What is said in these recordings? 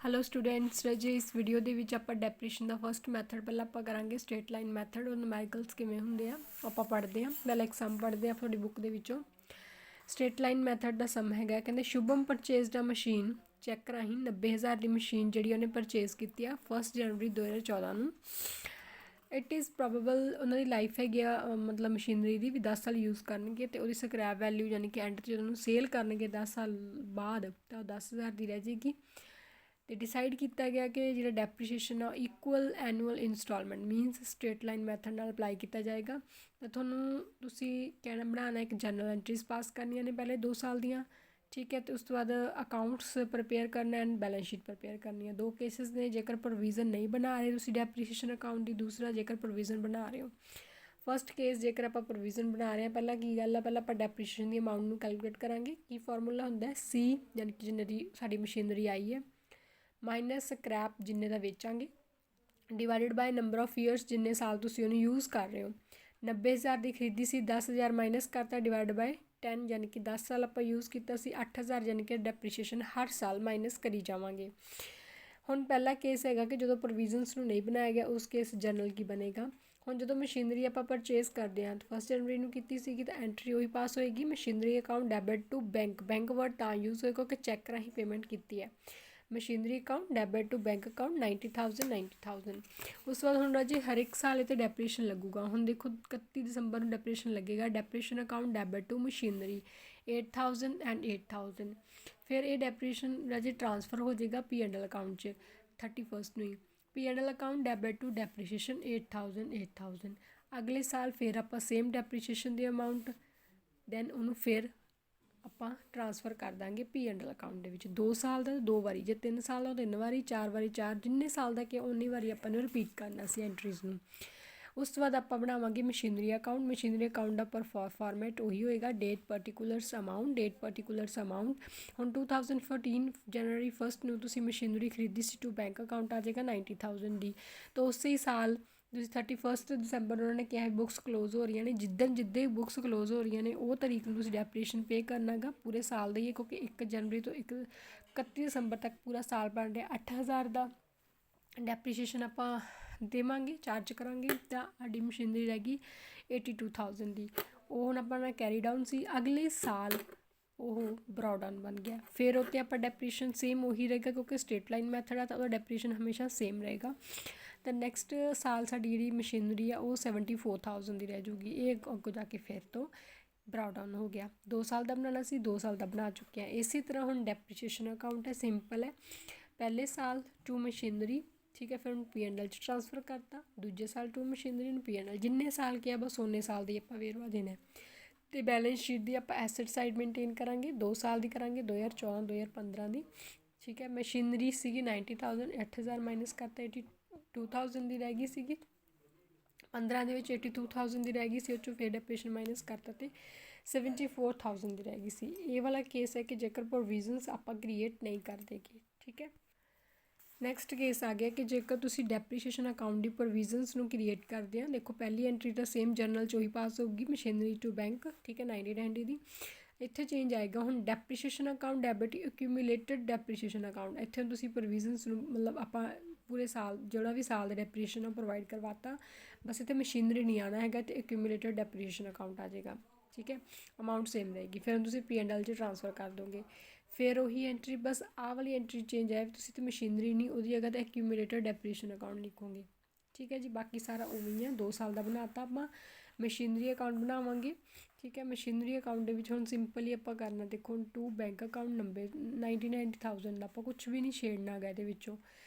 Hello students, राजे इस video ਦੇ ਵਿੱਚ ਆਪਾਂ ਡੈਪਰੇਸ਼ਨ ਦਾ ਫਸਟ ਮੈਥਡ ਪਹਿਲਾਂ ਆਪਾਂ ਕਰਾਂਗੇ ਸਟ੍ਰੇਟ ਲਾਈਨ ਮੈਥਡ। ਉਹ ਨੂਮੈਰੀਕਲਸ ਕਿਵੇਂ ਹੁੰਦੇ ਆ ਆਪਾਂ ਪੜ੍ਹਦੇ ਹਾਂ। ਪਹਿਲਾਂ ਇੱਕ ਸਮ ਪੜ੍ਹਦੇ ਆ ਤੁਹਾਡੀ ਬੁੱਕ ਦੇ ਵਿੱਚੋਂ। ਸਟ੍ਰੇਟ ਲਾਈਨ ਮੈਥਡ ਦਾ ਸਮ ਹੈਗਾ, ਕਹਿੰਦੇ ਸ਼ੁਭਮ ਪਰਚੇਜ਼ਡ ਅ ਮਸ਼ੀਨ ਚੈੱਕ ਰਾਹੀਂ 90,000 ਦੀ ਮਸ਼ੀਨ ਜਿਹੜੀ ਉਹਨੇ ਪਰਚੇਜ਼ ਕੀਤੀ ਆ 1 ਜਨਵਰੀ 2014 ਨੂੰ। ਇਟ ਇਜ਼ ਪ੍ਰੋਬੇਬਲ ਉਹਨਾਂ ਦੀ ਲਾਈਫ ਹੈਗੀ ਆ ਮਤਲਬ ਮਸ਼ੀਨਰੀ ਦੀ ਵੀ 10 ਸਾਲ ਯੂਜ਼ ਕਰਨਗੇ ਅਤੇ ਉਹਦੀ ਸਕ੍ਰੈਪ ਵੈਲਿਊ ਯਾਨੀ ਕਿ ਐਂਡ 'ਚ ਜਦੋਂ ਉਹਨੂੰ ਸੇਲ ਕਰਨਗੇ 10 ਸਾਲ ਬਾਅਦ ਤਾਂ ਉਹ 10,000 ਦੀ ਰਹਿ ਜਾਏਗੀ। ਅਤੇ ਡਿਸਾਈਡ ਕੀਤਾ ਗਿਆ ਕਿ ਜਿਹੜਾ ਡੈਪਰੀਸ਼ੀਏਸ਼ਨ ਆ equal annual instalment means straight line method ਨਾਲ ਅਪਲਾਈ ਕੀਤਾ ਜਾਏਗਾ। ਤਾਂ ਤੁਸੀਂ ਕਹਿਣਾ ਬਣਾਉਣਾ ਇੱਕ ਜਰਨਲ ਐਂਟਰੀਜ਼ ਪਾਸ ਕਰਨੀਆਂ ਨੇ ਪਹਿਲੇ 2 ਸਾਲ ਦੀਆਂ, ਠੀਕ ਹੈ। ਅਤੇ ਉਸ ਤੋਂ ਬਾਅਦ ਅਕਾਊਂਟਸ ਪ੍ਰਪੇਅਰ ਕਰਨਾ ਐਂਡ ਬੈਲੈਂਸ ਸ਼ੀਟ ਪ੍ਰਪੇਅਰ ਕਰਨੀ ਹੈ। 2 ਕੇਸਿਸ ਨੇ, ਜੇਕਰ ਪ੍ਰੋਵੀਜ਼ਨ ਨਹੀਂ ਬਣਾ ਰਹੇ ਤੁਸੀਂ ਡੈਪਰੀਸ਼ੀਏਸ਼ਨ ਅਕਾਊਂਟ ਦੀ, ਦੂਸਰਾ ਜੇਕਰ ਪ੍ਰੋਵੀਜ਼ਨ ਬਣਾ ਰਹੇ ਹੋ। ਫਸਟ ਕੇਸ ਜੇਕਰ ਆਪਾਂ ਪ੍ਰੋਵੀਜ਼ਨ ਬਣਾ ਰਹੇ ਹਾਂ, ਪਹਿਲਾਂ ਕੀ ਗੱਲ ਆ, ਪਹਿਲਾਂ ਆਪਾਂ ਡੈਪਰੀਸ਼ੀਏਸ਼ਨ ਦੀ ਅਮਾਊਂਟ ਨੂੰ ਕੈਲਕੂਲੇਟ ਕਰਾਂਗੇ। ਕੀ ਫਾਰਮੂਲਾ ਹੁੰਦਾ ਸੀ ਯਾਨੀ ਕਿ ਜਿੰਨੇ ਦੀ ਸਾਡੀ ਮਸ਼ੀਨਰੀ ਆਈ ਹੈ ਮਾਈਨਸ ਸਕ੍ਰੈਪ ਜਿੰਨੇ ਦਾ ਵੇਚਾਂਗੇ divided by number of years ਜਿੰਨੇ ਸਾਲ ਤੁਸੀਂ ਉਹਨੂੰ ਯੂਜ਼ ਕਰ ਰਹੇ ਹੋ। 90,000 ਦੀ ਖਰੀਦੀ ਸੀ, 10,000 ਮਾਈਨਸ ਕਰਤਾ ਡਿਵਾਈਡ ਬਾਈ 10 ਯਾਨੀ ਕਿ 10 ਸਾਲ ਆਪਾਂ ਯੂਜ਼ ਕੀਤਾ ਸੀ, 8,000 ਯਾਨੀ ਕਿ ਡੈਪਰੀਸ਼ੀਏਸ਼ਨ ਹਰ ਸਾਲ ਮਾਈਨਸ ਕਰੀ ਜਾਵਾਂਗੇ। ਹੁਣ ਪਹਿਲਾ ਕੇਸ ਹੈਗਾ ਕਿ ਜਦੋਂ ਪ੍ਰੋਵੀਜ਼ਨਸ ਨੂੰ ਨਹੀਂ ਬਣਾਇਆ ਗਿਆ, ਉਸ ਕੇਸ ਜਨਰਲ ਕੀ ਬਣੇਗਾ। ਹੁਣ ਜਦੋਂ ਮਸ਼ੀਨਰੀ ਆਪਾਂ ਪਰਚੇਜ਼ ਕਰਦੇ ਹਾਂ ਤਾਂ 1 ਜਨਵਰੀ ਨੂੰ ਕੀਤੀ ਸੀਗੀ ਤਾਂ ਐਂਟਰੀ ਉਹੀ ਪਾਸ ਹੋਏਗੀ, machinery account debit to bank. Bank word ਤਾਂ ਯੂਜ਼ ਹੋਏਗਾ ਕਿ ਚੈੱਕ ਰਾਹੀਂ ਪੇਮੈਂਟ ਕੀਤੀ ਹੈ। Machinery account debit to bank account 90,000। ਉਸ ਤੋਂ ਬਾਅਦ ਹੁਣ ਰਾਜੇ ਹਰ ਇੱਕ ਸਾਲ ਇਹ 'ਤੇ ਡੈਪਰੇਸ਼ਨ ਲੱਗੂਗਾ। ਹੁਣ ਦੇਖੋ 31 ਦਸੰਬਰ ਨੂੰ ਡੈਪਰੇਸ਼ਨ ਲੱਗੇਗਾ। Depreciation account debit to machinery 8,000 and 8,000। ਫਿਰ ਇਹ ਡੈਪਰੇਸ਼ਨ ਰਾਜੇ ਟ੍ਰਾਂਸਫਰ ਹੋ ਜਾਏਗਾ P&L ਅਕਾਊਂਟ 'ਚ 31 ਨੂੰ ਹੀ। P&L account debit to depreciation 8,000। ਅਗਲੇ ਸਾਲ ਫਿਰ ਆਪਾਂ ਸੇਮ ਡੈਪਰੀਸ਼ੀਏਸ਼ਨ ਦੀ ਅਮਾਊਂਟ ਦੈਨ ਉਹਨੂੰ ਫਿਰ ਆਪਾਂ ਟ੍ਰਾਂਸਫਰ ਕਰ ਦਾਂਗੇ P&L ਅਕਾਊਂਟ ਦੇ ਵਿੱਚ। 2 ਸਾਲ ਦਾ 2 ਵਾਰੀ, ਜੇ 3 ਸਾਲ ਦਾ 3 ਵਾਰੀ, 4 ਵਾਰੀ 4, ਜਿੰਨੇ ਸਾਲ ਦਾ ਕਿ ਉਨੀ ਵਾਰੀ ਆਪਾਂ ਨੂੰ ਰਿਪੀਟ ਕਰਨਾ ਸੀ ਐਂਟਰੀਜ਼ ਨੂੰ। ਉਸ ਤੋਂ ਬਾਅਦ ਆਪਾਂ ਬਣਾਵਾਂਗੇ ਮਸ਼ੀਨਰੀ ਅਕਾਊਂਟ। ਮਸ਼ੀਨਰੀ ਅਕਾਊਂਟ ਦਾ ਫਾਰਮੈਟ ਉਹੀ ਹੋਏਗਾ, ਡੇਟ ਪਰਟੀਕੂਲਰਸ ਅਮਾਊਂਟ। ਹੁਣ 2014 ਜਨਵਰੀ 1 ਨੂੰ ਤੁਸੀਂ ਮਸ਼ੀਨਰੀ ਖਰੀਦੀ ਸੀ, ਟੂ ਬੈਂਕ ਅਕਾਊਂਟ ਆ ਜਾਏਗਾ 90,000 ਦੀ। ਤਾਂ ਉਸੇ ਹੀ ਸਾਲ ਤੁਸੀਂ 31 ਦਸੰਬਰ ਉਹਨਾਂ ਨੇ ਕਿਹਾ ਬੁੱਕਸ ਕਲੋਜ਼ ਹੋ ਰਹੀਆਂ ਨੇ, ਜਿੱਦਾਂ ਬੁੱਕਸ ਕਲੋਜ਼ ਹੋ ਰਹੀਆਂ ਨੇ ਉਹ ਤਰੀਕ ਨੂੰ ਤੁਸੀਂ ਡੈਪਰੇਸ਼ਨ ਪੇ ਕਰਨਾ ਗਾ ਪੂਰੇ ਸਾਲ ਦਾ ਹੀ ਹੈ, ਕਿਉਂਕਿ 1 ਜਨਵਰੀ ਤੋਂ 31 ਦਸੰਬਰ ਤੱਕ ਪੂਰਾ ਸਾਲ ਬਣ ਰਿਹਾ। 8,000 ਦਾ ਡੈਪਰੀਸ਼ੀਏਸ਼ਨ ਆਪਾਂ ਦੇਵਾਂਗੇ, ਚਾਰਜ ਕਰਾਂਗੇ। ਤਾਂ ਸਾਡੀ ਮਸ਼ੀਨਰੀ ਰਹਿ ਗਈ 82,000 ਦੀ। ਉਹ ਹੁਣ ਆਪਣਾ ਕੈਰੀ ਡਾਊਨ ਸੀ, ਅਗਲੇ ਸਾਲ ਉਹ ਬਰੋਡਾਊਨ ਬਣ ਗਿਆ। ਫਿਰ ਉੱਤੇ ਆਪਾਂ ਡੈਪਰੇਸ਼ਨ ਸੇਮ ਉਹੀ ਰਹੇਗਾ ਕਿਉਂਕਿ ਸਟ੍ਰੇਟ ਲਾਈਨ ਮੈਥਡ ਆ ਤਾਂ ਉਹਦਾ ਡੈਪਰੇਸ਼ਨ ਹਮੇਸ਼ਾ ਸੇਮ ਰਹੇਗਾ। ਤਾਂ ਨੈਕਸਟ ਸਾਲ ਸਾਡੀ ਜਿਹੜੀ ਮਸ਼ੀਨਰੀ ਆ ਉਹ 74,000 ਦੀ ਰਹਿ ਜੂਗੀ। ਇਹ ਅੱਗੋਂ ਜਾ ਕੇ ਫਿਰ ਤੋਂ ਬਰਾਊਡਾਊਨ ਹੋ ਗਿਆ। 2 ਸਾਲ ਦਾ ਬਣਾਉਣਾ ਸੀ, 2 ਸਾਲ ਦਾ ਬਣਾ ਚੁੱਕੇ ਹਾਂ। ਇਸੇ ਤਰ੍ਹਾਂ ਹੁਣ ਡੈਪਰੀਸ਼ੀਏਸ਼ਨ ਅਕਾਊਂਟ ਹੈ, ਸਿੰਪਲ ਹੈ। ਪਹਿਲੇ ਸਾਲ ਟੂ ਮਸ਼ੀਨਰੀ, ਠੀਕ ਹੈ, ਫਿਰ ਉਹਨੂੰ P&L 'ਚ ਟ੍ਰਾਂਸਫਰ ਕਰਤਾ। ਦੂਜੇ ਸਾਲ ਟੂ ਮਸ਼ੀਨਰੀ ਨੂੰ P&L, ਜਿੰਨੇ ਸਾਲ ਕਿਹਾ ਬਸ ਉਨੇ ਸਾਲ ਦੀ ਆਪਾਂ ਵੇਰਵਾ ਦੇਣਾ। ਅਤੇ ਬੈਲੈਂਸ ਸ਼ੀਟ ਦੀ ਆਪਾਂ ਐਸਟ ਸਾਈਡ ਮੇਨਟੇਨ ਕਰਾਂਗੇ, 2 ਸਾਲ ਦੀ ਕਰਾਂਗੇ, 2014-2015 ਦੀ, ਠੀਕ ਹੈ। ਮਸ਼ੀਨਰੀ ਸੀਗੀ 90,000, 8,000 ਮਾਈਨਸ ਕਰਤਾ 82,000 ਦੀ ਰਹਿ ਗਈ ਸੀਗੀ। 15 ਦੇ ਵਿੱਚ 82,000 ਦੀ ਰਹਿ ਗਈ ਸੀ, ਉਹ 'ਚੋਂ ਫਿਰ ਡੈਪਰੇਸ਼ਨ ਮਾਈਨਸ ਕਰਤਾ ਅਤੇ 74,000 ਦੀ ਰਹਿ ਗਈ ਸੀ। ਇਹ ਵਾਲਾ ਕੇਸ ਹੈ ਕਿ ਜੇਕਰ ਪ੍ਰੋਵੀਜ਼ਨਸ ਆਪਾਂ ਕ੍ਰੀਏਟ ਨਹੀਂ ਕਰਦੇ ਗੇ, ਠੀਕ ਹੈ। ਨੈਕਸਟ ਕੇਸ ਆ ਗਿਆ ਕਿ ਜੇਕਰ ਤੁਸੀਂ ਡੈਪਰੀਸ਼ੀਏਸ਼ਨ ਅਕਾਊਂਟ ਦੀ ਪ੍ਰੋਵੀਜ਼ਨਸ ਨੂੰ ਕ੍ਰੀਏਟ ਕਰਦੇ ਆ। ਦੇਖੋ ਪਹਿਲੀ ਐਂਟਰੀ ਤਾਂ ਸੇਮ ਜਰਨਲ 'ਚ ਉਹੀ ਪਾਸ ਹੋਊਗੀ, ਮਸ਼ੀਨਰੀ ਟੂ ਬੈਂਕ, ਠੀਕ ਹੈ, 90 ਦੀ। ਇੱਥੇ ਚੇਂਜ ਆਏਗਾ ਹੁਣ ਡੈਪਰੀਸ਼ੀਏਸ਼ਨ ਅਕਾਊਂਟ ਡੈਬਿਟ ਐਕਿਊਮੂਲੇਟਡ ਡੈਪਰੀਸ਼ੀਏਸ਼ਨ ਅਕਾਊਂਟ। ਇੱਥੇ ਤੁਸੀਂ ਪ੍ਰੋਵੀਜ਼ਨਸ ਨੂੰ ਮਤਲਬ ਆਪਾਂ ਪੂਰੇ ਸਾਲ ਜਿਹੜਾ ਵੀ ਸਾਲ ਦਾ ਡੈਪਰੀਸ਼ੀਏਸ਼ਨ ਉਹ ਪ੍ਰੋਵਾਈਡ ਕਰਵਾਤਾ, ਬਸ ਇੱਥੇ ਮਸ਼ੀਨਰੀ ਨਹੀਂ ਆਉਣਾ ਹੈਗਾ ਅਤੇ ਐਕਿਊਮੂਲੇਟਡ ਡੈਪਰੀਸ਼ੀਏਸ਼ਨ ਅਕਾਊਂਟ ਆ ਜਾਏਗਾ, ਠੀਕ ਹੈ। ਅਮਾਊਂਟ ਸੇਮ ਰਹੇਗੀ। ਫਿਰ ਤੁਸੀਂ P&L 'ਚ ਟ੍ਰਾਂਸਫਰ ਕਰ ਦੋਗੇ। ਫਿਰ ਉਹੀ ਐਂਟਰੀ, ਬਸ ਆਹ ਵਾਲੀ ਐਂਟਰੀ ਚੇਂਜ ਆਇਆ, ਤੁਸੀਂ ਤਾਂ ਮਸ਼ੀਨਰੀ ਨਹੀਂ, ਉਹਦੀ ਜਗ੍ਹਾ 'ਤੇ ਐਕਿਊਮੂਲੇਟਡ ਡੈਪਰੀਸ਼ੀਏਸ਼ਨ ਅਕਾਊਂਟ ਲਿਖੋਗੇ, ਠੀਕ ਹੈ ਜੀ। ਬਾਕੀ ਸਾਰਾ ਉਵੇਂ ਹੀ ਆ, 2 ਸਾਲ ਦਾ ਬਣਾਤਾ ਆਪਾਂ। ਮਸ਼ੀਨਰੀ ਅਕਾਊਂਟ ਬਣਾਵਾਂਗੇ, ਠੀਕ ਹੈ। ਮਸ਼ੀਨਰੀ ਅਕਾਊਂਟ ਦੇ ਵਿੱਚ ਹੁਣ ਸਿੰਪਲ ਹੀ ਆਪਾਂ ਕਰਨਾ, ਦੇਖੋ ਹੁਣ ਟੂ ਬੈਂਕ ਅਕਾਊਂਟ 90,000 ਦਾ ਆਪਾਂ ਕੁਛ ਵੀ ਨਹੀਂ ਛੇੜਨਾ ਹੈਗਾ ਇਹਦੇ ਵਿੱਚੋਂ,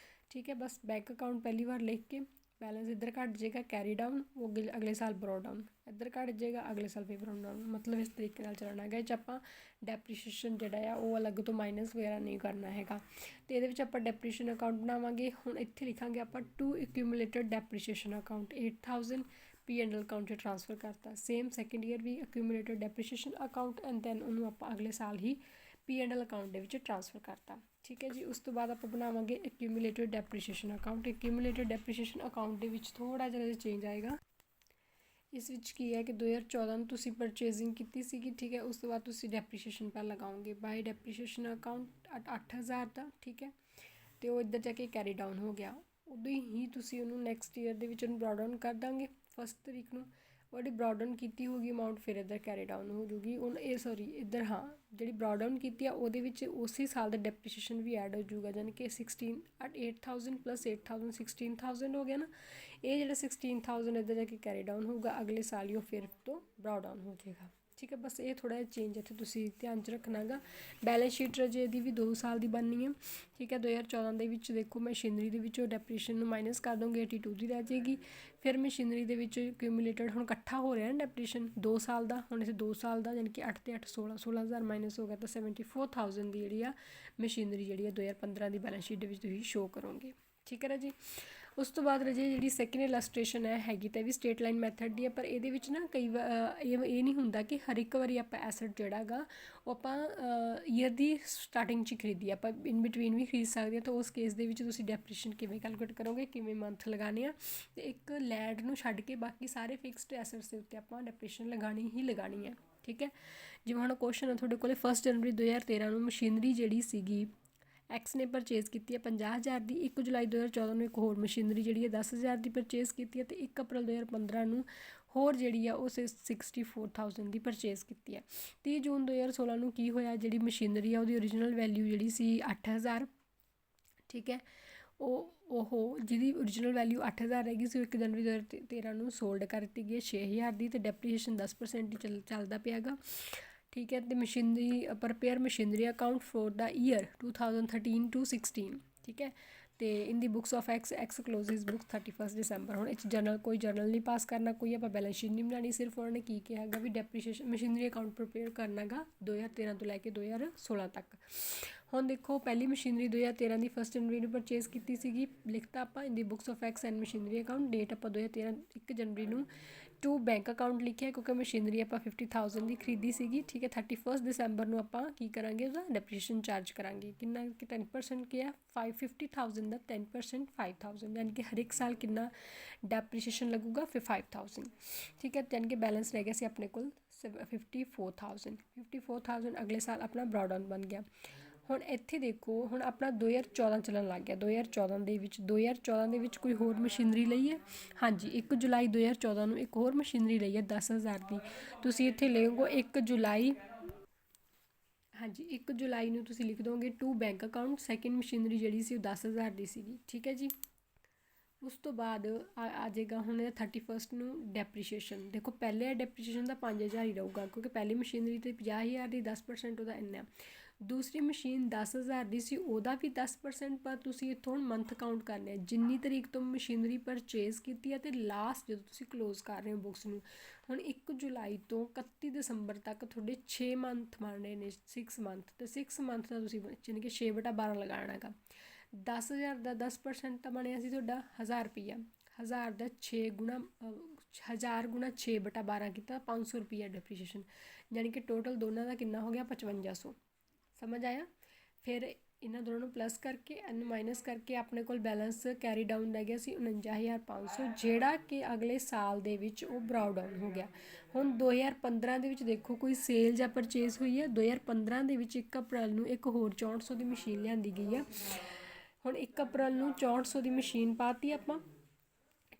ਠੀਕ ਹੈ। ਬਸ ਬੈਂਕ ਅਕਾਊਂਟ ਪਹਿਲੀ ਵਾਰ ਲਿਖ ਕੇ ਬੈਲੈਂਸ ਇੱਧਰ ਘੱਟ ਜਾਏਗਾ, ਕੈਰੀ ਡਾਊਨ, ਉਹ ਅਗਲੇ ਸਾਲ ਬਰੋਡਾਊਨ, ਇੱਧਰ ਘੱਟ ਜਾਏਗਾ, ਅਗਲੇ ਸਾਲ ਫਿਰ ਬਰੋਡਾਊਨ, ਮਤਲਬ ਇਸ ਤਰੀਕੇ ਨਾਲ ਚੱਲਣਾ ਹੈਗਾ। ਇਹ 'ਚ ਆਪਾਂ ਡੈਪਰੀਸ਼ੀਏਸ਼ਨ ਜਿਹੜਾ ਆ ਉਹ ਅਲੱਗ ਤੋਂ ਮਾਈਨਸ ਵਗੈਰਾ ਨਹੀਂ ਕਰਨਾ ਹੈਗਾ। ਅਤੇ ਇਹਦੇ ਵਿੱਚ ਆਪਾਂ ਡੈਪਰੀਸ਼ੀਏਸ਼ਨ ਅਕਾਊਂਟ ਬਣਾਵਾਂਗੇ। ਹੁਣ ਇੱਥੇ ਲਿਖਾਂਗੇ ਆਪਾਂ to accumulated depreciation account 8,000 P&L ਅਕਾਊਂਟ 'ਚ ਟ੍ਰਾਂਸਫਰ ਕਰਤਾ। ਸੇਮ ਸੈਕਿੰਡ ਈਅਰ ਵੀ accumulated depreciation account and then ਉਹਨੂੰ ਆਪਾਂ ਅਗਲੇ ਸਾਲ ਹੀ P&L ਅਕਾਊਂਟ ਦੇ ਵਿੱਚ ਟ੍ਰਾਂਸਫਰ ਕਰਤਾ, ਠੀਕ ਹੈ ਜੀ। ਉਸ ਤੋਂ ਬਾਅਦ ਆਪਾਂ ਬਣਾਵਾਂਗੇ ਐਕਿਊਮੂਲੇਟਡ ਡੈਪਰੀਸ਼ੀਏਸ਼ਨ ਅਕਾਊਂਟ। ਐਕਿਊਮੂਲੇਟਡ ਡੈਪਰੀਸ਼ੀਏਸ਼ਨ ਅਕਾਊਂਟ ਦੇ ਵਿੱਚ ਥੋੜ੍ਹਾ ਜਿਹਾ ਚੇਂਜ ਆਏਗਾ। ਇਸ ਵਿੱਚ ਕੀ ਹੈ ਕਿ 2014 ਨੂੰ ਤੁਸੀਂ ਪਰਚੇਜ਼ਿੰਗ ਕੀਤੀ ਸੀਗੀ, ਠੀਕ ਹੈ। ਉਸ ਤੋਂ ਬਾਅਦ ਤੁਸੀਂ ਡੈਪਰੀਸ਼ੀਏਸ਼ਨ ਪਰ ਲਗਾਓਗੇ ਬਾਈ ਡੈਪਰੀਸ਼ੀਏਸ਼ਨ ਅਕਾਊਂਟ 8,000 ਦਾ, ਠੀਕ ਹੈ। ਤੇ ਉਹ ਇੱਧਰ ਜਾ ਕੇ ਕੈਰੀ ਡਾਊਨ ਹੋ ਗਿਆ। ਉਦੋਂ ਹੀ ਤੁਸੀਂ ਉਹਨੂੰ ਨੈਕਸਟ ਈਅਰ ਦੇ ਵਿੱਚ ਉਹਨੂੰ ਬਰੋਡ ਡਾਊਨ ਕਰ ਦਾਂਗੇ 1 ਤਰੀਕ ਨੂੰ। ਉਹਦੀ ਬਰੋਡ ਡਾਊਨ ਕੀਤੀ ਹੋਊਗੀ ਅਮਾਊਂਟ ਫਿਰ ਇੱਧਰ ਕੈਰੀ ਡਾਊਨ ਹੋ ਜੂਗੀ। ਹੁਣ ਇਹ ਸੌਰੀ ਇੱਧਰ ਹਾਂ ਜਿਹੜੀ ਬਰੋਡ ਡਾਊਨ ਕੀਤੀ ਆ ਉਹਦੇ ਵਿੱਚ ਉਸੇ ਸਾਲ ਦਾ ਡੈਪਰੀਸ਼ੀਏਸ਼ਨ ਵੀ ਐਡ ਹੋ ਜੂਗਾ, ਜਾਣੀ ਕਿ 8,000 ਪਲੱਸ 8,000 16,000 ਹੋ ਗਿਆ ਨਾ। ਇਹ ਜਿਹੜਾ 16,000 ਇੱਧਰ ਜਾ ਕੇ ਕੈਰੀ ਡਾਊਨ ਹੋਊਗਾ, ਅਗਲੇ ਸਾਲ ਹੀ ਉਹ ਫਿਰ ਤੋਂ ਬਰੋਡ ਡਾਊਨ ਹੋ ਜਾਏਗਾ। ਠੀਕ ਹੈ, ਬਸ ਇਹ ਥੋੜ੍ਹਾ ਜਿਹਾ ਚੇਂਜ ਇੱਥੇ ਤੁਸੀਂ ਧਿਆਨ 'ਚ ਰੱਖਣਾ ਗਾ। ਬੈਲੈਂਸ ਸ਼ੀਟ ਰਾਜੇ ਇਹਦੀ ਵੀ 2 ਸਾਲ ਦੀ ਬਣਨੀ ਹੈ। ਠੀਕ ਹੈ, 2014 ਦੇ ਵਿੱਚ ਦੇਖੋ ਮਸ਼ੀਨਰੀ ਦੇ ਵਿੱਚੋਂ ਡੈਪਰੀਸ਼ੀਏਸ਼ਨ ਨੂੰ ਮਾਈਨਸ ਕਰ ਦੋਗੇ 82 ਦੀ ਰਹਿ ਜਾਏਗੀ। ਫਿਰ ਮਸ਼ੀਨਰੀ ਦੇ ਵਿੱਚ ਕਿਊਮੂਲੇਟਡ ਹੁਣ ਇਕੱਠਾ ਹੋ ਰਿਹਾ ਨਾ ਡੈਪਰੀਸ਼ੀਏਸ਼ਨ 2 ਸਾਲ ਦਾ, ਹੁਣ ਇੱਥੇ 2 ਸਾਲ ਦਾ ਯਾਨੀ ਕਿ 8 ਤੇ 8 16,000 ਮਾਈਨਸ ਹੋ ਗਿਆ ਤਾਂ 74,000 ਦੀ ਜਿਹੜੀ ਆ ਮਸ਼ੀਨਰੀ ਜਿਹੜੀ ਆ 2015 ਦੀ ਬੈਲੈਂਸ ਸ਼ੀਟ ਦੇ ਵਿੱਚ ਤੁਸੀਂ ਸ਼ੋਅ ਕਰੋਗੇ। ਠੀਕ ਹੈ ਰਾਜੇ। ਉਸ ਤੋਂ ਬਾਅਦ ਰਾਜੇ ਜਿਹੜੀ ਸੈਕਿੰਡ ਇਲਸਟ੍ਰੇਸ਼ਨ ਹੈ ਹੈਗੀ ਤਾਂ ਵੀ ਸਟੇਟ ਲਾਈਨ ਮੈਥਡ ਦੀ ਹੈ, ਪਰ ਇਹਦੇ ਵਿੱਚ ਨਾ ਕਈ ਵਾਰ ਇਹ ਨਹੀਂ ਹੁੰਦਾ ਕਿ ਹਰ ਇੱਕ ਵਾਰੀ ਆਪਾਂ ਐਸਟ ਜਿਹੜਾ ਗਾ ਉਹ ਆਪਾਂ ਈਅਰ ਦੀ ਸਟਾਰਟਿੰਗ 'ਚ ਖਰੀਦੀਏ, ਆਪਾਂ ਇਨ ਬਿਟਵੀਨ ਵੀ ਖਰੀਦ ਸਕਦੇ ਹਾਂ। ਤਾਂ ਉਸ ਕੇਸ ਦੇ ਵਿੱਚ ਤੁਸੀਂ ਡੈਪਰੀਸ਼ੀਏਸ਼ਨ ਕਿਵੇਂ ਕੈਲਕੂਲੇਟ ਕਰੋਗੇ, ਕਿਵੇਂ ਮੰਥ ਲਗਾਉਣੇ ਆ। ਅਤੇ ਇੱਕ ਲੈਂਡ ਨੂੰ ਛੱਡ ਕੇ ਬਾਕੀ ਸਾਰੇ ਫਿਕਸਡ ਐਸਟਸ ਦੇ ਉੱਤੇ ਆਪਾਂ ਡੈਪਰੀਸ਼ੀਏਸ਼ਨ ਲਗਾਉਣੀ ਹੀ ਲਗਾਉਣੀ ਹੈ। ਠੀਕ ਹੈ, ਜਿਵੇਂ ਹੁਣ ਕੁਐਸਚਨ ਹੈ ਤੁਹਾਡੇ ਕੋਲ 1 ਜਨਵਰੀ 2013 ਨੂੰ ਮਸ਼ੀਨਰੀ ਜਿਹੜੀ ਸੀਗੀ ਐਕਸ ਨੇ ਪਰਚੇਜ਼ ਕੀਤੀ ਹੈ 50,000 ਦੀ। 1 ਜੁਲਾਈ 2014 ਨੂੰ ਇੱਕ ਹੋਰ ਮਸ਼ੀਨਰੀ ਜਿਹੜੀ ਹੈ 10,000 ਦੀ ਪਰਚੇਜ਼ ਕੀਤੀ ਹੈ, ਅਤੇ 1 ਅਪ੍ਰੈਲ 2015 ਨੂੰ ਹੋਰ ਜਿਹੜੀ ਆ ਉਹ 64,000 ਦੀ ਪਰਚੇਜ਼ ਕੀਤੀ ਹੈ। 30 ਜੂਨ 2016 ਨੂੰ ਕੀ ਹੋਇਆ, ਜਿਹੜੀ ਮਸ਼ੀਨਰੀ ਆ ਉਹਦੀ ਓਰੀਜਨਲ ਵੈਲਿਊ ਜਿਹੜੀ ਸੀ 8,000। ਠੀਕ ਹੈ, ਉਹ ਜਿਹਦੀ ਓਰੀਜਨਲ ਵੈਲਿਊ 8,000 ਹੈਗੀ ਸੀ, 1 ਜਨਵਰੀ 2013 ਨੂੰ ਸੋਲਡ ਕਰ ਦਿੱਤੀ ਗਈ 6,000 ਦੀ, ਅਤੇ ਡੈਪਰੀਸ਼ੀਏਸ਼ਨ 10% ਹੀ ਚੱਲਦਾ ਪਿਆ ਗਾ। ਠੀਕ ਹੈ, ਅਤੇ machinery prepare machinery account for the year 2013 to 16। ਠੀਕ ਹੈ, ਅਤੇ in the books of X closes book 31 ਦਸੰਬਰ। ਹੁਣ ਇਹ 'ਚ ਕੋਈ ਜਰਨਲ ਨਹੀਂ ਪਾਸ ਕਰਨਾ, ਕੋਈ ਆਪਾਂ ਬੈਲੈਂਸ ਸ਼ੀਟ ਨਹੀਂ ਬਣਾਉਣੀ, ਸਿਰਫ ਉਹਨਾਂ ਨੇ ਕੀ ਕਿਹਾ ਹੈਗਾ ਵੀ ਡੈਪਰੀਸ਼ੀਏਸ਼ਨ ਮਸ਼ੀਨਰੀ ਅਕਾਊਂਟ ਪ੍ਰਪੇਅਰ ਕਰਨਾ ਗਾ 2013 ਤੋਂ ਲੈ ਕੇ 2016 ਤੱਕ। ਹੁਣ ਦੇਖੋ ਪਹਿਲੀ ਮਸ਼ੀਨਰੀ 2013 ਦੀ 1 ਜਨਵਰੀ ਨੂੰ ਪਰਚੇਜ਼ ਕੀਤੀ ਸੀਗੀ, ਲਿਖਤਾ ਆਪਾਂ in the books of X and machinery account. Date ਆਪਾਂ 2013 1 ਜਨਵਰੀ ਨੂੰ ਟੂ ਬੈਂਕ ਅਕਾਊਂਟ ਲਿਖਿਆ ਕਿਉਂਕਿ ਮਸ਼ੀਨਰੀ ਆਪਾਂ 50,000 ਦੀ ਖਰੀਦੀ ਸੀਗੀ। ਠੀਕ ਹੈ, 31 ਦਸੰਬਰ ਨੂੰ ਆਪਾਂ ਕੀ ਕਰਾਂਗੇ ਉਹਦਾ ਡੈਪਰੀਸ਼ੀਏਸ਼ਨ ਚਾਰਜ ਕਰਾਂਗੇ। ਕਿੰਨਾ ਕਿ 10% ਕਿਹਾ 50,000 ਦਾ 10% 5,000, ਯਾਨੀ ਕਿ ਹਰ ਇੱਕ ਸਾਲ ਕਿੰਨਾ ਡੈਪਰੀਸ਼ੀਏਸ਼ਨ ਲੱਗੂਗਾ ਫਿਰ 5,000। ਠੀਕ ਹੈ, ਯਾਨੀ ਕਿ ਬੈਲੈਂਸ ਰਹਿ ਗਿਆ ਸੀ ਆਪਣੇ ਕੋਲ 54,000। ਅਗਲੇ ਸਾਲ ਆਪਣਾ ਬਰੋਡ ਡਾਊਨ ਬਣ ਗਿਆ। ਹੁਣ ਇੱਥੇ ਦੇਖੋ ਹੁਣ ਆਪਣਾ 2014 ਚੱਲਣ ਲੱਗ ਗਿਆ। 2014 ਦੇ ਵਿੱਚ ਕੋਈ ਹੋਰ ਮਸ਼ੀਨਰੀ ਲਈ ਹੈ। ਹਾਂਜੀ, 1 ਜੁਲਾਈ 2014 ਨੂੰ ਇੱਕ ਹੋਰ ਮਸ਼ੀਨਰੀ ਲਈ ਹੈ 10,000 ਦੀ। ਤੁਸੀਂ ਇੱਥੇ ਲਿਖੋਗੇ 1 ਜੁਲਾਈ। ਹਾਂਜੀ, 1 ਜੁਲਾਈ ਨੂੰ ਤੁਸੀਂ ਲਿਖ ਦੋਗੇ to bank account. Second machinery ਜਿਹੜੀ ਸੀ ਉਹ 10,000 ਦੀ ਸੀਗੀ। ਠੀਕ ਹੈ ਜੀ, ਉਸ ਤੋਂ ਬਾਅਦ ਆ ਜਾਏਗਾ ਹੁਣ 31 ਨੂੰ ਡੈਪਰੀਸ਼ੀਏਸ਼ਨ। ਦੇਖੋ ਪਹਿਲੇ ਡੈਪਰੀਸ਼ੀਏਸ਼ਨ ਦਾ 5,000 ਹੀ ਰਹੂਗਾ ਕਿਉਂਕਿ ਪਹਿਲੀ ਮਸ਼ੀਨਰੀ 'ਤੇ 50,000 ਦੀ 10% ਉਹਦਾ ਇੰਨਾ। ਦੂਸਰੀ ਮਸ਼ੀਨ 10,000 ਦੀ ਸੀ, ਉਹਦਾ ਵੀ 10%, ਪਰ ਤੁਸੀਂ ਇੱਥੋਂ ਹੁਣ ਮੰਥ ਕਾਊਂਟ ਕਰਨੇ ਆ ਜਿੰਨੀ ਤਰੀਕ ਤੋਂ ਮਸ਼ੀਨਰੀ ਪਰਚੇਜ਼ ਕੀਤੀ ਹੈ ਅਤੇ ਲਾਸਟ ਜਦੋਂ ਤੁਸੀਂ ਕਲੋਜ਼ ਕਰ ਰਹੇ ਹੋ ਬੁੱਕਸ ਨੂੰ। ਹੁਣ 1 ਜੁਲਾਈ ਤੋਂ 31 ਦਸੰਬਰ ਤੱਕ ਤੁਹਾਡੇ 6 ਮੰਥ ਬਣਨੇ ਨੇ, 6 ਮੰਥ, ਅਤੇ 6 ਮੰਥ ਦਾ ਤੁਸੀਂ ਯਾਨੀ ਕਿ 6/12 ਲਗਾਉਣਾ ਹੈਗਾ। 10,000 ਦਾ 10% ਤਾਂ ਬਣਿਆ ਸੀ ਤੁਹਾਡਾ 1,000 ਰੁਪਈਆ। 1,000 ਦਾ 1000 ਗੁਣਾ 6/12 ਕੀਤਾ 500 ਰੁਪਈਆ ਡੈਪਰੀਸ਼ੀਏਸ਼ਨ, ਯਾਨੀ ਕਿ ਟੋਟਲ ਦੋਨਾਂ ਦਾ ਕਿੰਨਾ ਹੋ ਗਿਆ 5500। ਸਮਝ ਆਇਆ। ਫਿਰ ਇਹਨਾਂ ਦੋਨਾਂ ਨੂੰ ਪਲੱਸ ਕਰਕੇ ਇਹਨੂੰ ਮਾਈਨਸ ਕਰਕੇ ਆਪਣੇ ਕੋਲ ਬੈਲੈਂਸ ਕੈਰੀ ਡਾਊਨ ਰਹਿ ਗਿਆ ਸੀ 49,500, ਜਿਹੜਾ ਕਿ ਅਗਲੇ ਸਾਲ ਦੇ ਵਿੱਚ ਉਹ ਬਰੋਡ ਡਾਊਨ ਹੋ ਗਿਆ। ਹੁਣ 2015 ਦੇ ਵਿੱਚ ਦੇਖੋ ਕੋਈ ਸੇਲ ਜਾਂ ਪਰਚੇਜ਼ ਹੋਈ ਹੈ। 2015 ਦੇ ਵਿੱਚ 1 ਅਪ੍ਰੈਲ ਨੂੰ ਇੱਕ ਹੋਰ 6400 ਦੀ ਮਸ਼ੀਨ ਲਿਆਂਦੀ ਗਈ ਆ। ਹੁਣ 1 ਅਪ੍ਰੈਲ ਨੂੰ 6400 ਦੀ ਮਸ਼ੀਨ ਪਾਤੀ ਆਪਾਂ।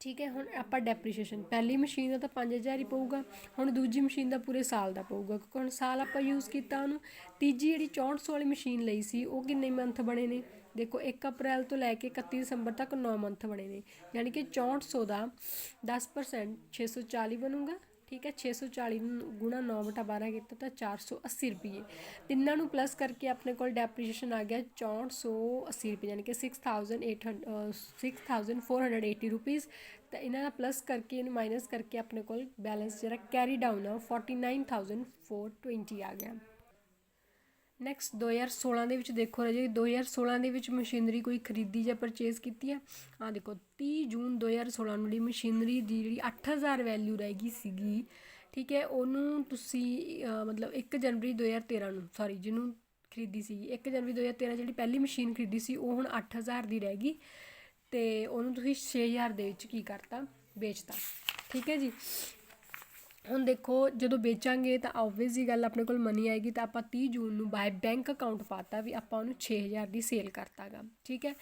ਠੀਕ ਹੈ, ਹੁਣ ਆਪਾਂ ਡੈਪਰੀਸ਼ੀਏਸ਼ਨ ਪਹਿਲੀ ਮਸ਼ੀਨ ਦਾ ਤਾਂ 5,000 ਹੀ ਪਊਗਾ। ਹੁਣ ਦੂਜੀ ਮਸ਼ੀਨ ਦਾ ਪੂਰੇ ਸਾਲ ਦਾ ਪਊਗਾ ਕਿਉਂਕਿ ਹੁਣ ਸਾਲ ਆਪਾਂ ਯੂਜ਼ ਕੀਤਾ ਉਹਨੂੰ। ਤੀਜੀ ਜਿਹੜੀ 6400 ਵਾਲੀ ਮਸ਼ੀਨ ਲਈ ਸੀ ਉਹ ਕਿੰਨੇ ਮੰਥ ਬਣੇ ਨੇ, ਦੇਖੋ 1 ਅਪ੍ਰੈਲ ਤੋਂ ਲੈ ਕੇ 31 ਦਸੰਬਰ ਤੱਕ 9 ਮੰਥ ਬਣੇ ਨੇ, ਯਾਨੀ ਕਿ 6400 ਦਾ 10% 640 ਬਣੂਗਾ। ਠੀਕ ਹੈ, 640 ਨੂੰ ਗੁਣਾ 9/12 ਕੀਤਾ ਤਾਂ 480 ਰੁਪਈਏ। ਤਿੰਨਾਂ ਨੂੰ ਪਲੱਸ ਕਰਕੇ ਆਪਣੇ ਕੋਲ ਡੈਪਰੀਸ਼ੀਏਸ਼ਨ ਆ ਗਿਆ 6480 ਰੁਪਏ, ਯਾਨੀ ਕਿ 6,480 ਰੁਪੀਜ਼। ਤਾਂ ਇਹਨਾਂ ਦਾ ਪਲੱਸ ਕਰਕੇ ਇਹਨੂੰ ਮਾਈਨਸ ਕਰਕੇ ਆਪਣੇ ਕੋਲ ਬੈਲੈਂਸ ਜਿਹੜਾ ਕੈਰੀ ਡਾਊਨ ਆ 49,420 ਆ ਗਿਆ। ਨੈਕਸਟ 2016 ਦੇ ਵਿੱਚ ਦੇਖੋ ਰਾਜੇ, 2016 ਦੇ ਵਿੱਚ ਮਸ਼ੀਨਰੀ ਕੋਈ ਖਰੀਦੀ ਜਾਂ ਪਰਚੇਜ਼ ਕੀਤੀ ਹੈ। ਆਹ ਦੇਖੋ 30 ਜੂਨ 2016 ਨੂੰ ਜਿਹੜੀ ਮਸ਼ੀਨਰੀ ਦੀ ਜਿਹੜੀ 8,000 ਵੈਲਿਊ ਰਹਿ ਗਈ ਸੀਗੀ। ਠੀਕ ਹੈ, ਉਹਨੂੰ ਤੁਸੀਂ ਮਤਲਬ 1 ਜਨਵਰੀ 2013 ਨੂੰ ਜਿਹਨੂੰ ਖਰੀਦੀ ਸੀਗੀ 1 ਜਨਵਰੀ 2013 ਜਿਹੜੀ ਪਹਿਲੀ ਮਸ਼ੀਨ ਖਰੀਦੀ ਸੀ ਉਹ ਹੁਣ 8,000 ਦੀ ਰਹਿ ਗਈ, ਅਤੇ ਉਹਨੂੰ ਤੁਸੀਂ 6,000 ਦੇ ਵਿੱਚ ਕੀ ਕਰਤਾ, ਵੇਚਤਾ। ਠੀਕ ਹੈ ਜੀ, ਹੁਣ ਦੇਖੋ ਜਦੋਂ ਵੇਚਾਂਗੇ ਤਾਂ ਓਬਵੀਅਸ ਜੀ ਗੱਲ ਆਪਣੇ ਕੋਲ ਮਨੀ ਆਏਗੀ, ਤਾਂ ਆਪਾਂ 30 ਜੂਨ ਨੂੰ ਬਾਏ ਬੈਂਕ ਅਕਾਊਂਟ ਪਾਤਾ ਵੀ ਆਪਾਂ ਉਹਨੂੰ 6000 ਦੀ ਸੇਲ ਕਰਤਾ ਗਾ, ਠੀਕ ਹੈ।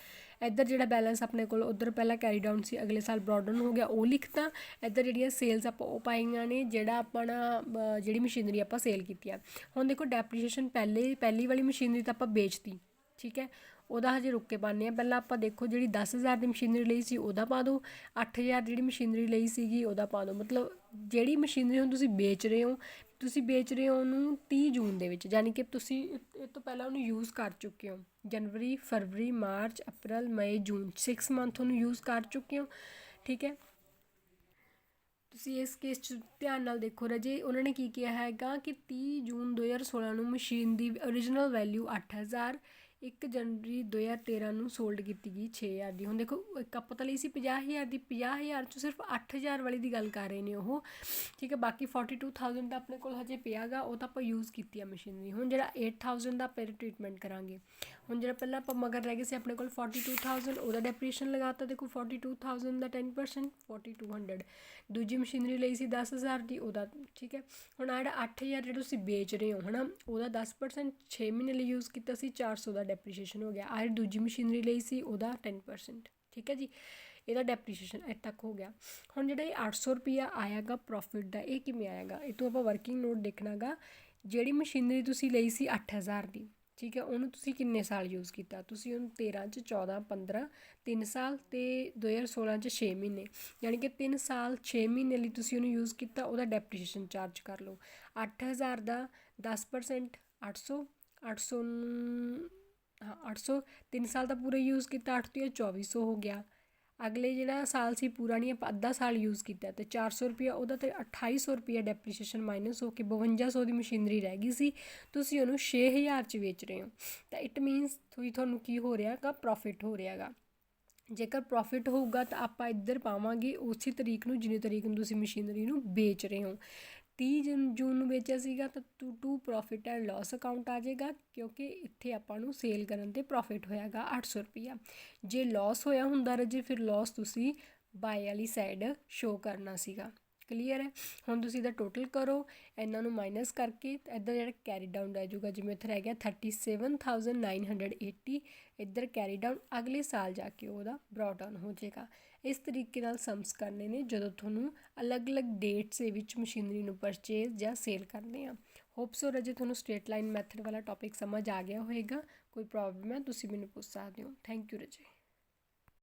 ਇੱਧਰ ਜਿਹੜਾ ਬੈਲੈਂਸ ਆਪਣੇ ਕੋਲ ਉੱਧਰ ਪਹਿਲਾਂ ਕੈਰੀ ਡਾਊਨ ਸੀ, ਅਗਲੇ ਸਾਲ ਬਰੋਡਨ ਹੋ ਗਿਆ, ਉਹ ਲਿਖਤਾ। ਇੱਧਰ ਜਿਹੜੀਆਂ ਸੇਲਸ ਆਪਾਂ ਉਹ ਪਾਈਆਂ ਨੇ, ਜਿਹੜਾ ਆਪਣਾ ਜਿਹੜੀ ਮਸ਼ੀਨਰੀ ਆਪਾਂ ਸੇਲ ਕੀਤੀ ਆ। ਹੁਣ ਦੇਖੋ ਡੈਪਰੀਸ਼ੀਏਸ਼ਨ ਪਹਿਲੀ ਵਾਲੀ ਮਸ਼ੀਨਰੀ ਤਾਂ ਆਪਾਂ ਵੇਚਤੀ, ਠੀਕ ਹੈ, ਉਹਦਾ ਹਜੇ ਰੁੱਕ ਕੇ ਪਾਉਂਦੇ ਹਾਂ। ਪਹਿਲਾਂ ਆਪਾਂ ਦੇਖੋ ਜਿਹੜੀ 10,000 ਦੀ ਮਸ਼ੀਨਰੀ ਲਈ ਸੀ ਉਹਦਾ ਪਾ ਦਿਓ, 8,000 ਜਿਹੜੀ ਮਸ਼ੀਨਰੀ ਲਈ ਸੀਗੀ ਉਹਦਾ ਪਾ ਦਿਓ। ਮਤਲਬ ਜਿਹੜੀ ਮਸ਼ੀਨਰੀ ਹੁਣ ਤੁਸੀਂ ਵੇਚ ਰਹੇ ਹੋ ਉਹਨੂੰ 30 ਜੂਨ ਦੇ ਵਿੱਚ, ਯਾਨੀ ਕਿ ਤੁਸੀਂ ਇਹ ਤੋਂ ਪਹਿਲਾਂ ਉਹਨੂੰ ਯੂਜ਼ ਕਰ ਚੁੱਕੇ ਹੋ। ਜਨਵਰੀ, ਫਰਵਰੀ, ਮਾਰਚ, ਅਪ੍ਰੈਲ, ਮਈ, ਜੂਨ 6 ਮੰਥ ਉਹਨੂੰ ਯੂਜ਼ ਕਰ ਚੁੱਕੇ ਹੋ, ਠੀਕ ਹੈ। ਤੁਸੀਂ ਇਸ ਕੇਸ 'ਚ ਧਿਆਨ ਨਾਲ ਦੇਖੋ ਰਾਜੇ, ਉਹਨਾਂ ਨੇ ਕੀ ਕਿਹਾ ਹੈਗਾ ਕਿ 30 ਜੂਨ 2016 ਨੂੰ ਮਸ਼ੀਨ ਦੀ ਓਰੀਜਨਲ ਵੈਲਿਊ 8,000, 1 ਜਨਵਰੀ 2013 ਨੂੰ ਸੋਲਡ ਕੀਤੀ ਗਈ 6,000 ਦੀ। ਹੁਣ ਦੇਖੋ ਇੱਕ ਆਪਾਂ ਤਾਂ ਲਈ ਸੀ 50,000 ਦੀ, 50,000 'ਚੋਂ ਸਿਰਫ 8,000 ਵਾਲੀ ਦੀ ਗੱਲ ਕਰ ਰਹੇ ਨੇ ਉਹ, ਠੀਕ ਹੈ। ਬਾਕੀ 42,000 ਦਾ ਆਪਣੇ ਕੋਲ ਹਜੇ ਪਿਆ ਗਾ, ਉਹ ਤਾਂ ਆਪਾਂ ਯੂਜ਼ ਕੀਤੀ ਆ ਮਸ਼ੀਨਰੀ। ਹੁਣ ਜਿਹੜਾ 8,000 ਦਾ ਆਪਾਂ ਟਰੀਟਮੈਂਟ ਕਰਾਂਗੇ। ਹੁਣ ਜਿਹੜਾ ਪਹਿਲਾਂ ਆਪਾਂ ਮਗਰ ਰਹਿ ਗਏ ਸੀ ਆਪਣੇ ਕੋਲ 42,000, ਉਹਦਾ ਡੈਪਰੀਸ਼ਨ ਲਗਾਤਾ। ਦੇਖੋ 42,000 ਦਾ 10%, 4200। ਦੂਜੀ ਮਸ਼ੀਨਰੀ ਲਈ ਸੀ 10,000 ਦੀ, ਉਹਦਾ ਠੀਕ ਹੈ। ਹੁਣ ਆਹ ਜਿਹੜਾ 8,000 ਜਿਹੜਾ ਤੁਸੀਂ ਵੇਚ ਰਹੇ ਹੋ ਹੈ ਨਾ, ਉਹਦਾ 10% 6 ਮਹੀਨੇ ਲਈ ਯੂਜ਼ ਕੀਤਾ ਸੀ, 400 ਦਾ ਡੈਪਰੀਸ਼ੀਏਸ਼ਨ ਹੋ ਗਿਆ। ਆਹ ਦੂਜੀ ਮਸ਼ੀਨਰੀ ਲਈ ਸੀ ਉਹਦਾ 10%, ਠੀਕ ਹੈ ਜੀ। ਇਹਦਾ ਡੈਪਰੀਸ਼ੀਏਸ਼ਨ ਇੱਥੇ ਤੱਕ ਹੋ ਗਿਆ। ਹੁਣ ਜਿਹੜਾ ਇਹ 800 ਰੁਪਈਆ ਆਇਆ ਗਾ ਪ੍ਰੋਫਿਟ ਦਾ, ਇਹ ਕਿਵੇਂ ਆਇਆ ਗਾ? ਇਹ ਤੋਂ ਆਪਾਂ ਵਰਕਿੰਗ ਨੋਟ ਦੇਖਣਾ ਗਾ। ਜਿਹੜੀ ਮਸ਼ੀਨਰੀ ਤੁਸੀਂ ਲਈ ਸੀ 8,000 ਦੀ, ਠੀਕ ਹੈ, ਉਹਨੂੰ ਤੁਸੀਂ ਕਿੰਨੇ ਸਾਲ ਯੂਜ਼ ਕੀਤਾ? ਤੁਸੀਂ ਉਹਨੂੰ 13 'ਚ 14, 15, 3 ਸਾਲ ਅਤੇ 2016 'ਚ 6 ਮਹੀਨੇ, ਯਾਨੀ ਕਿ 3 ਸਾਲ 6 ਮਹੀਨੇ ਲਈ ਤੁਸੀਂ ਉਹਨੂੰ ਯੂਜ਼ ਕੀਤਾ। ਉਹਦਾ ਡੈਪਰੀਸ਼ੀਏਸ਼ਨ ਚਾਰਜ ਕਰ ਲਓ। 8,000 ਦਾ 10%, 800, 800 ਹਾਂ 800, 3 ਸਾਲ ਦਾ ਪੂਰਾ ਯੂਜ਼ ਕੀਤਾ, 8 ਤੋਂ 2400 ਹੋ ਗਿਆ। ਅਗਲੇ ਜਿਹੜਾ ਸਾਲ ਸੀ ਪੂਰਾ ਨਹੀਂ, ਆਪਾਂ ਅੱਧਾ ਸਾਲ ਯੂਜ਼ ਕੀਤਾ ਅਤੇ 400 ਰੁਪਈਆ ਉਹਦਾ, ਅਤੇ 2,800 ਰੁਪਈਆ ਡੈਪਰੀਸ਼ੀਏਸ਼ਨ ਮਾਈਨਸ ਹੋ ਕੇ 5200 ਦੀ ਮਸ਼ੀਨਰੀ ਰਹਿ ਗਈ ਸੀ। ਤੁਸੀਂ ਉਹਨੂੰ 6,000 'ਚ ਵੇਚ ਰਹੇ ਹੋ, ਤਾਂ ਇਟ ਮੀਨਸ ਤੁਹਾਨੂੰ ਕੀ ਹੋ ਰਿਹਾ ਗਾ? ਪ੍ਰੋਫਿਟ ਹੋ ਰਿਹਾ ਗਾ। ਜੇਕਰ ਪ੍ਰੋਫਿਟ ਹੋਊਗਾ ਤਾਂ ਆਪਾਂ ਇੱਧਰ ਪਾਵਾਂਗੇ ਉਸੇ ਤਰੀਕ ਨੂੰ ਜਿੰਨੀ ਤਰੀਕ ਨੂੰ ਤੁਸੀਂ ਮਸ਼ੀਨਰੀ ਨੂੰ ਵੇਚ ਰਹੇ ਹੋ। 30 ਜੂਨ ਨੂੰ ਵੇਚਿਆ ਸੀਗਾ ਤਾਂ to profit and loss account ਆ ਜਾਏਗਾ, ਕਿਉਂਕਿ ਇੱਥੇ ਆਪਾਂ ਨੂੰ ਸੇਲ ਕਰਨ 'ਤੇ ਪ੍ਰੋਫਿਟ ਹੋਇਆਗਾ 800 ਰੁਪਈਆ। ਜੇ ਲੋਸ ਹੋਇਆ ਹੁੰਦਾ ਰਾਜੇ, ਫਿਰ ਲੋਸ ਤੁਸੀਂ ਬਾਏ ਵਾਲੀ ਸਾਈਡ ਸ਼ੋ ਕਰਨਾ ਸੀਗਾ। ਕਲੀਅਰ ਹੈ? ਹੁਣ ਤੁਸੀਂ ਇਹਦਾ ਟੋਟਲ ਕਰੋ, ਇਹਨਾਂ ਨੂੰ ਮਾਈਨਸ ਕਰਕੇ ਇੱਧਰ ਜਿਹੜਾ ਕੈਰੀ ਡਾਊਨ ਰਹਿ ਜਾਊਗਾ। ਜਿਵੇਂ ਇੱਥੇ ਰਹਿ ਗਿਆ 37,980, ਇੱਧਰ ਕੈਰੀ ਡਾਊਨ ਅਗਲੇ ਸਾਲ ਜਾ ਕੇ ਉਹਦਾ ਬਰੋਟ ਡਾਊਨ ਹੋ ਜਾਏਗਾ। ਇਸ ਤਰੀਕੇ ਨਾਲ ਸਮਸ ਕਰਨੇ ਨੇ ਜਦੋਂ ਤੁਹਾਨੂੰ ਅਲੱਗ-ਅਲੱਗ ਡੇਟਸ ਦੇ ਵਿੱਚ ਮਸ਼ੀਨਰੀ ਨੂੰ ਪਰਚੇਜ਼ ਜਾਂ ਸੇਲ ਕਰਦੇ ਆ। ਹੋਪ ਸੋ ਰਾਜੇ ਤੁਹਾਨੂੰ ਸਟ੍ਰੇਟ ਲਾਈਨ ਮੈਥਡ ਵਾਲਾ ਟੋਪਿਕ ਸਮਝ ਆ ਗਿਆ ਹੋਵੇਗਾ। ਕੋਈ ਪ੍ਰੋਬਲਮ ਹੈ ਤੁਸੀਂ ਮੈਨੂੰ ਪੁੱਛ ਸਕਦੇ ਹੋ। ਥੈਂਕ ਯੂ ਰਾਜੇ।